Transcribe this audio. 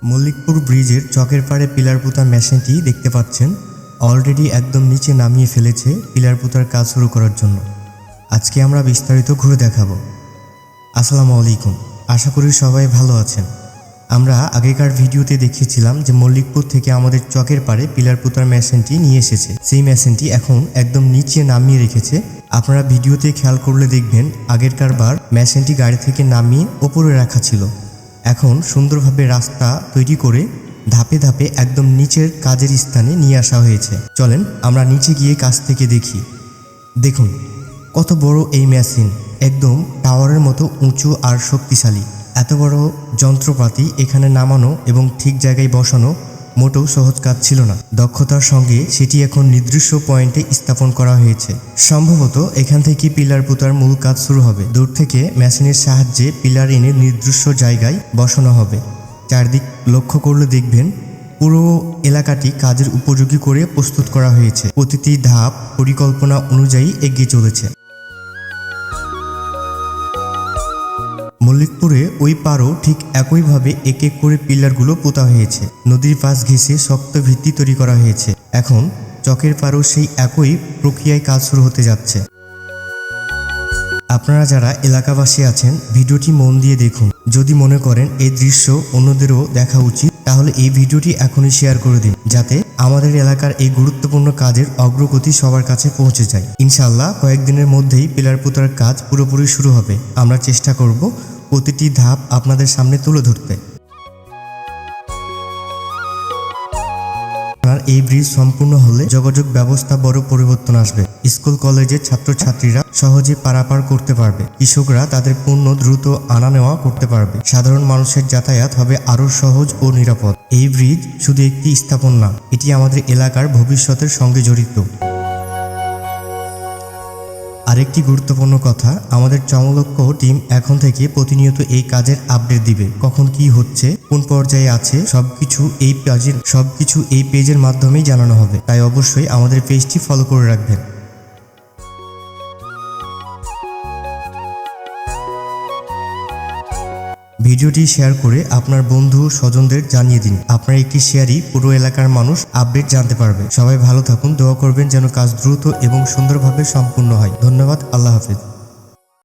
মল্লিকপুর ব্রিজের চকের পাড়ে পিলার পোতা মেশিনটি দেখতে পাচ্ছেন অলরেডি একদম নিচে নামিয়ে ফেলেছে পিলার পোতার কাজ শুরু করার জন্য। আজকে আমরা বিস্তারিত ঘুরে দেখাবো। আসসালামু আলাইকুম, আশা করি সবাই ভালো আছেন। আমরা আগেকার ভিডিওতে দেখিয়েছিলাম যে মল্লিকপুর থেকে আমাদের চকের পাড়ে পিলার পোতার মেশিনটি নিয়ে এসেছে। সেই মেশিনটি এখন একদম নিচে নামিয়ে রেখেছে। আপনারা ভিডিওতে খেয়াল করলে দেখবেন আগেরকার বার মেশিনটি গাড়ি থেকে নামিয়ে ওপরে রাখা ছিল। এখন সুন্দরভাবে রাস্তা তৈরি করে ধাপে ধাপে একদম নিচের কাজের স্থানে নিয়ে আসা হয়েছে। চলেন আমরা নিচে গিয়ে কাছ থেকে দেখি। দেখুন কত বড় এই মেশিন, একদম টাওয়ারের মতো উঁচু আর শক্তিশালী। এত বড় যন্ত্রপাতি এখানে নামানো এবং ঠিক জায়গায় বসানো মোটেও সহজ কাজ ছিল না। দক্ষতার সঙ্গে সেটি এখন নির্দিষ্ট পয়েন্টে স্থাপন করা হয়েছে। সম্ভবত এখান থেকে পিলার পোতার মূল কাজ শুরু হবে। দূর থেকে মেশিনের সাহায্যে পিলার এনে নির্দিষ্ট জায়গায় বসানো হবে। চারদিক লক্ষ্য করলে দেখবেন পুরো এলাকাটি কাজের উপযোগী করে প্রস্তুত করা হয়েছে। প্রতিটি ধাপ পরিকল্পনা অনুযায়ী এগিয়ে চলেছে। মল্লিকপুরে ওই পারও ঠিক একইভাবে এক এক করে পিলারগুলো পোতা হয়েছে। নদীর পাশ ঘেঁষে শক্ত ভিত্তি তৈরি করা হয়েছে। এখন চকের পারও সেই একই প্রক্রিয়ায় কাজ শুরু হতে যাচ্ছে। আপনারা যারা এলাকাবাসী আছেন ভিডিওটি মন দিয়ে দেখুন। যদি মনে করেন এই দৃশ্য অন্যদেরও দেখা উচিত তাহলে এই ভিডিওটি এখনই শেয়ার করে দিন, যাতে আমাদের এলাকার এই গুরুত্বপূর্ণ কাজের অগ্রগতি সবার কাছে পৌঁছে যায়। ইনশাআল্লাহ কয়েকদিনের মধ্যেই পিলার পোতার কাজ পুরোপুরি শুরু হবে। আমরা চেষ্টা করব প্রতিটি ধাপ আপনাদের সামনে তুলে ধরতে। এই ব্রিজ সম্পূর্ণ হলে যোগাযোগ ব্যবস্থা বড় পরিবর্তন আসবে। স্কুল কলেজের ছাত্রছাত্রীরা সহজে পারাপার করতে পারবে। কৃষকরা তাদের পণ্য দ্রুত আনা নেওয়া করতে পারবে। সাধারণ মানুষের যাতায়াত হবে আরও সহজ ও নিরাপদ। এই ব্রিজ শুধু একটি স্থাপন না, এটি আমাদের এলাকার ভবিষ্যতের সঙ্গে জড়িত। আরেকটি গুরুত্বপূর্ণ কথা, আমাদের চমলক্ষ টিম এখন থেকে প্রতিনিয়ত এই কাজের আপডেট দিবে। কখন কি হচ্ছে, কোন পর্যায়ে আছে সবকিছু এই পেজের মাধ্যমেই জানানো হবে। তাই অবশ্যই আমাদের পেজটি ফলো করে রাখবেন। ভিডিওটি শেয়ার করে আপনার বন্ধু স্বজনদের জানিয়ে দিন। আপনার একটি শেয়ারই পুরো এলাকার মানুষ আপডেট জানতে পারবে। সবাই ভালো থাকুন, দোয়া করবেন যেন কাজ দ্রুত এবং সুন্দরভাবে সম্পূর্ণ হয়। ধন্যবাদ, আল্লাহ হাফেজ।